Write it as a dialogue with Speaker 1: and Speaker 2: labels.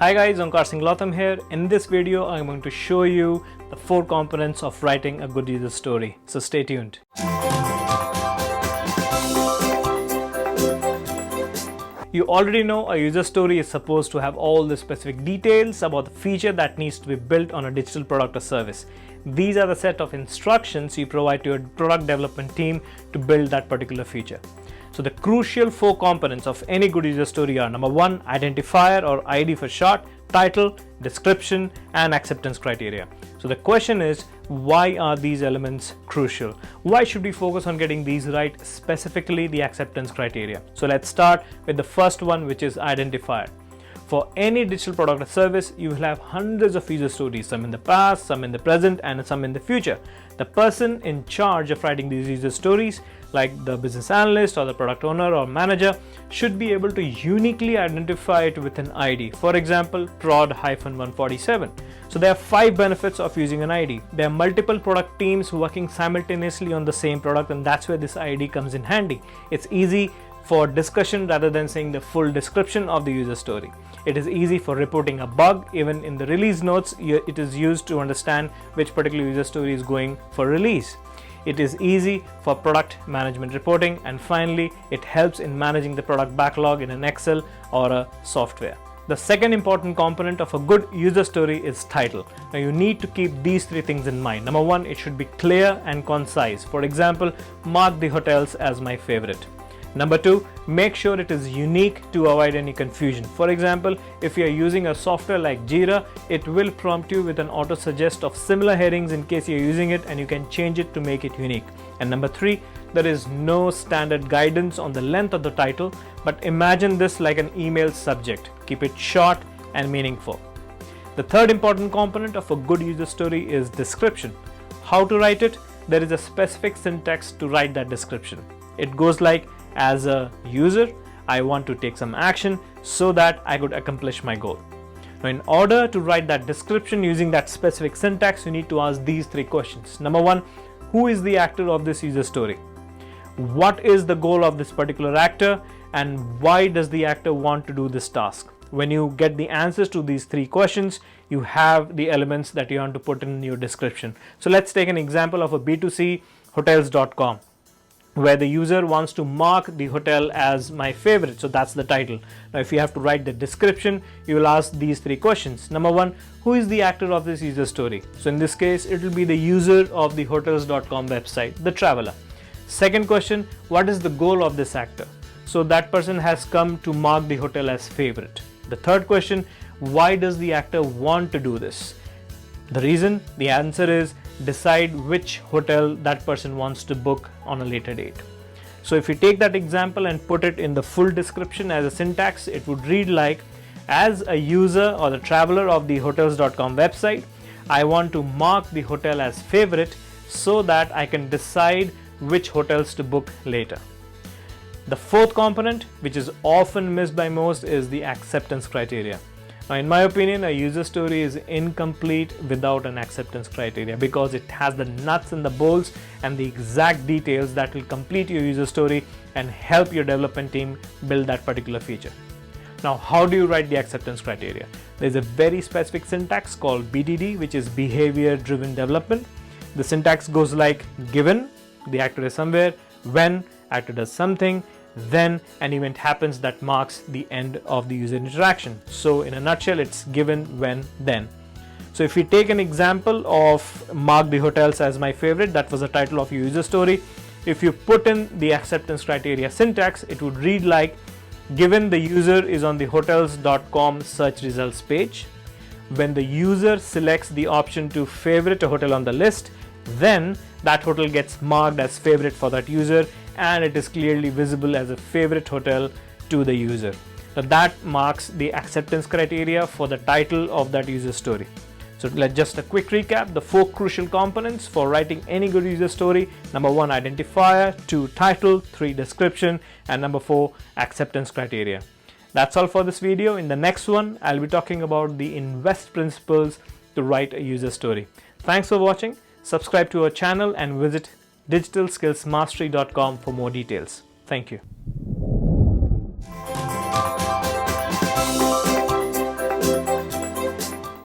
Speaker 1: Hi guys, Onkar Lohtham here. In this video, I'm going to show you the 4 components of writing a good user story. So stay tuned. You already know a user story is supposed to have all the specific details about the feature that needs to be built on a digital product or service. These are the set of instructions you provide to your product development team to build that particular feature. So the crucial 4 components of any good user story are: number 1, identifier or ID for short, title, description, and acceptance criteria. So the question is, why are these elements crucial? Why should we focus on getting these right, specifically the acceptance criteria? So let's start with the first one, which is identifier. For any digital product or service, you will have hundreds of user stories, some in the past, some in the present, and some in the future. The person in charge of writing these user stories, like the business analyst or the product owner or manager, should be able to uniquely identify it with an ID. For example, prod-147. So there are 5 benefits of using an ID. There are multiple product teams working simultaneously on the same product, and that's where this ID comes in handy. It's easy for discussion rather than saying the full description of the user story. It is easy for reporting a bug. Even in the release notes, it is used to understand which particular user story is going for release. It is easy for product management reporting, and finally, it helps in managing the product backlog in an Excel or a software. The second important component of a good user story is title. Now you need to keep these 3 things in mind. Number 1, it should be clear and concise. For example, mark the hotels as my favorite. Number 2, make sure it is unique to avoid any confusion. For example, if you are using a software like Jira, it will prompt you with an auto suggest of similar headings in case you are using it, and you can change it to make it unique. And number 3, there is no standard guidance on the length of the title, but imagine this like an email subject. Keep it short and meaningful. The third important component of a good user story is description. How to write it? There is a specific syntax to write that description. It goes like, as a user, I want to take some action so that I could accomplish my goal. Now, in order to write that description using that specific syntax, you need to ask these 3 questions. Number 1, who is the actor of this user story? What is the goal of this particular actor, and why does the actor want to do this task? When you get the answers to these 3 questions, you have the elements that you want to put in your description. So let's take an example of a B2C hotels.com. where the user wants to mark the hotel as my favorite. So that's the title. Now, if you have to write the description, you will ask these 3 questions. Number 1, who is the actor of this user story? So in this case, it will be the user of the hotels.com website, the traveler. Second question, what is the goal of this actor? So that person has come to mark the hotel as favorite. The third question, why does the actor want to do this? The reason, the answer is decide which hotel that person wants to book on a later date. So if you take that example and put it in the full description as a syntax, it would read like, as a user or the traveler of the hotels.com website, I want to mark the hotel as favorite so that I can decide which hotels to book later. The fourth component, which is often missed by most, is the acceptance criteria. Now, in my opinion, a user story is incomplete without an acceptance criteria, because it has the nuts and the bolts and the exact details that will complete your user story and help your development team build that particular feature. Now, how do you write the acceptance criteria? There's a very specific syntax called BDD, which is behavior driven development. The syntax goes like, given, the actor is somewhere, when, actor does something, then an event happens that marks the end of the user interaction. So in a nutshell, it's given, when, then. So if we take an example of mark the hotels as my favorite, that was the title of your user story. If you put in the acceptance criteria syntax, it would read like, given the user is on the hotels.com search results page, when the user selects the option to favorite a hotel on the list, then that hotel gets marked as favorite for that user, and it is clearly visible as a favorite hotel to the user. Now that marks the acceptance criteria for the title of that user story. So let's just a quick recap, the 4 crucial components for writing any good user story. Number 1, identifier, 2, title, 3, description, and number 4, acceptance criteria. That's all for this video. In the next one, I'll be talking about the invest principles to write a user story. Thanks for watching. Subscribe to our channel and visit digitalskillsmastery.com for more details. Thank you.